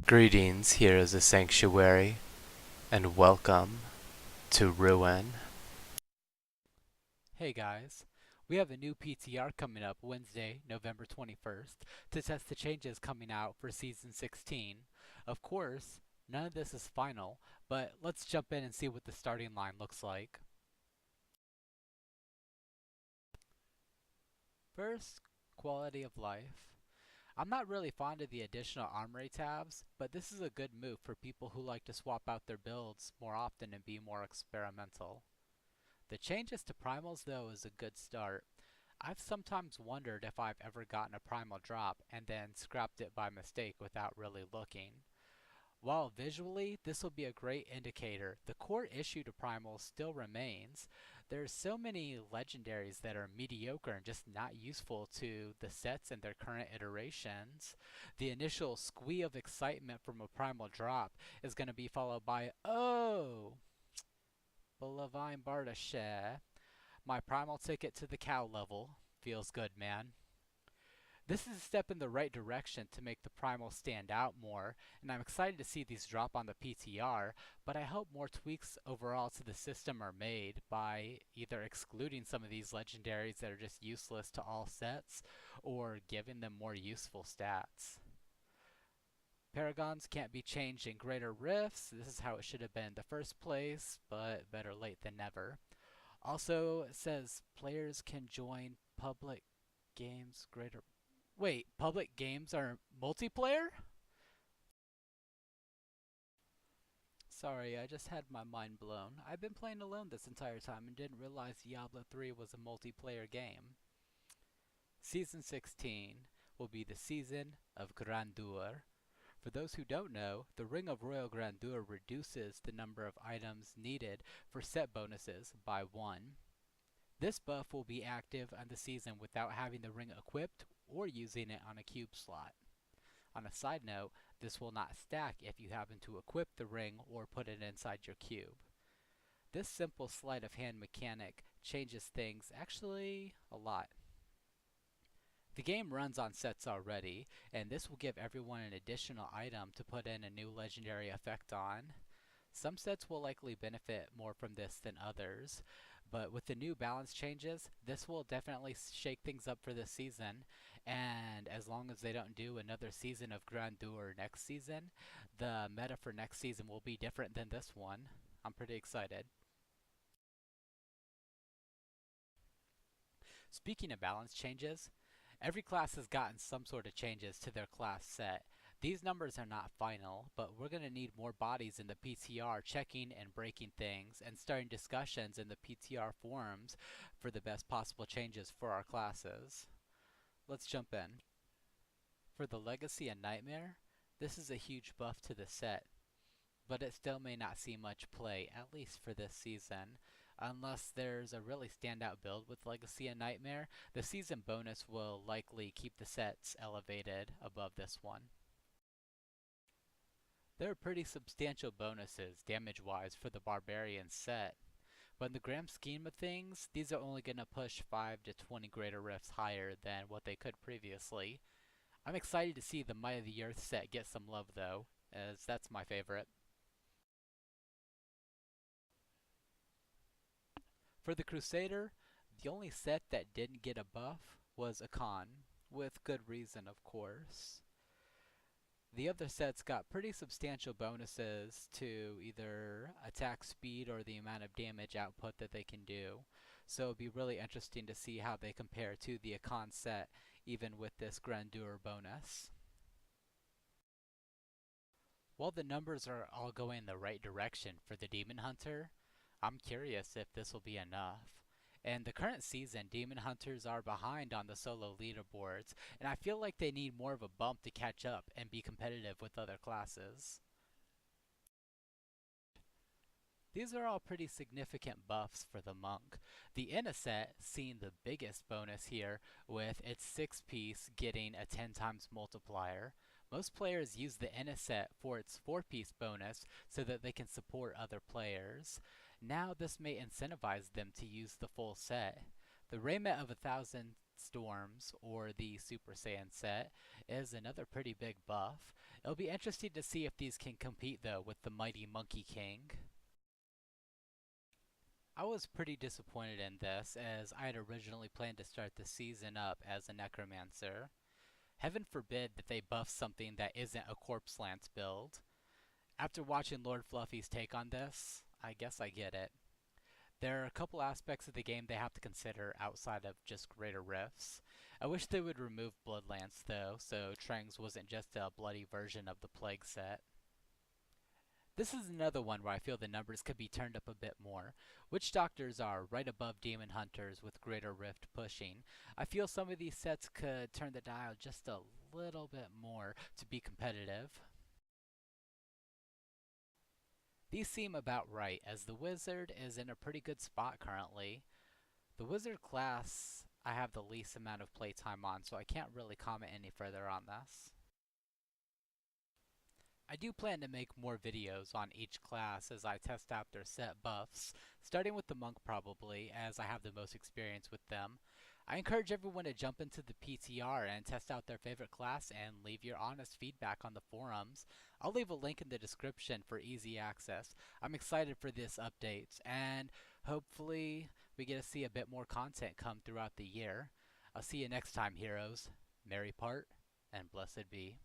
Greetings, here is a sanctuary, and welcome to Ruin. Hey guys, we have a new PTR coming up Wednesday, November 21st, to test the changes coming out for Season 16. Of course, none of this is final, but let's jump in and see what the starting line looks like. First, quality of life. I'm not really fond of the additional armory tabs, but this is a good move for people who like to swap out their builds more often and be more experimental. The changes to primals though is a good start. I've sometimes wondered if I've ever gotten a primal drop and then scrapped it by mistake without really looking. While visually, this will be a great indicator, the core issue to primals still remains. There's so many legendaries that are mediocre and just not useful to the sets in their current iterations. The initial squee of excitement from a primal drop is going to be followed by, oh, Bolavine Bardashe. My primal ticket to the cow level. Feels good, man. This is a step in the right direction to make the primal stand out more, and I'm excited to see these drop on the PTR, but I hope more tweaks overall to the system are made by either excluding some of these legendaries that are just useless to all sets, or giving them more useful stats. Paragons can't be changed in greater rifts. This is how it should have been in the first place, but better late than never. Also, it says players can join public games greater. Wait, public games are multiplayer? Sorry, I just had my mind blown. I've been playing alone this entire time and didn't realize Diablo 3 was a multiplayer game. Season 16 will be the season of Grandeur. For those who don't know, the Ring of Royal Grandeur reduces the number of items needed for set bonuses by 1. This buff will be active on the season without having the ring equipped or using it on a cube slot. On a side note, this will not stack if you happen to equip the ring or put it inside your cube. This simple sleight of hand mechanic changes things actually a lot. The game runs on sets already, and this will give everyone an additional item to put in a new legendary effect on. Some sets will likely benefit more from this than others, but with the new balance changes, this will definitely shake things up for this season, and as long as they don't do another season of Grandeur next season, the meta for next season will be different than this one. I'm pretty excited. Speaking of balance changes, every class has gotten some sort of changes to their class set. These numbers are not final, but we're going to need more bodies in the PTR checking and breaking things and starting discussions in the PTR forums for the best possible changes for our classes. Let's jump in. For the Legacy and Nightmare, this is a huge buff to the set, but it still may not see much play, at least for this season. Unless there's a really standout build with Legacy and Nightmare, the season bonus will likely keep the sets elevated above this one. There are pretty substantial bonuses damage-wise for the Barbarian set, but in the grand scheme of things, these are only going to push 5 to 20 greater rifts higher than what they could previously. I'm excited to see the Might of the Earth set get some love though, as that's my favorite. For the Crusader, the only set that didn't get a buff was Akan, with good reason of course. The other sets got pretty substantial bonuses to either attack speed or the amount of damage output that they can do, so it'll be really interesting to see how they compare to the Akan set even with this Grandeur bonus. While the numbers are all going in the right direction for the Demon Hunter, I'm curious if this will be enough. In the current season, Demon Hunters are behind on the solo leaderboards, and I feel like they need more of a bump to catch up and be competitive with other classes. These are all pretty significant buffs for the monk. The Inna set seeing the biggest bonus here with its 6-piece getting a 10 times multiplier. Most players use the Inna set for its 4-piece bonus so that they can support other players. Now this may incentivize them to use the full set. The Raiment of 1,000 Storms, or the Super Saiyan set, is another pretty big buff. It'll be interesting to see if these can compete though with the Mighty Monkey King. I was pretty disappointed in this, as I had originally planned to start the season up as a Necromancer. Heaven forbid that they buff something that isn't a Corpse Lance build. After watching Lord Fluffy's take on this, I guess I get it. There are a couple aspects of the game they have to consider outside of just greater rifts. I wish they would remove Blood Lance though, so Trangs wasn't just a bloody version of the Plague set. This is another one where I feel the numbers could be turned up a bit more. Witch Doctors are right above Demon Hunters with Greater Rift pushing. I feel some of these sets could turn the dial just a little bit more to be competitive. These seem about right, as the Wizard is in a pretty good spot currently. The Wizard class I have the least amount of playtime on, so I can't really comment any further on this. I do plan to make more videos on each class as I test out their set buffs, starting with the Monk probably, as I have the most experience with them. I encourage everyone to jump into the PTR and test out their favorite class and leave your honest feedback on the forums. I'll leave a link in the description for easy access. I'm excited for this update, and hopefully we get to see a bit more content come throughout the year. I'll see you next time, heroes. Merry part, and blessed be.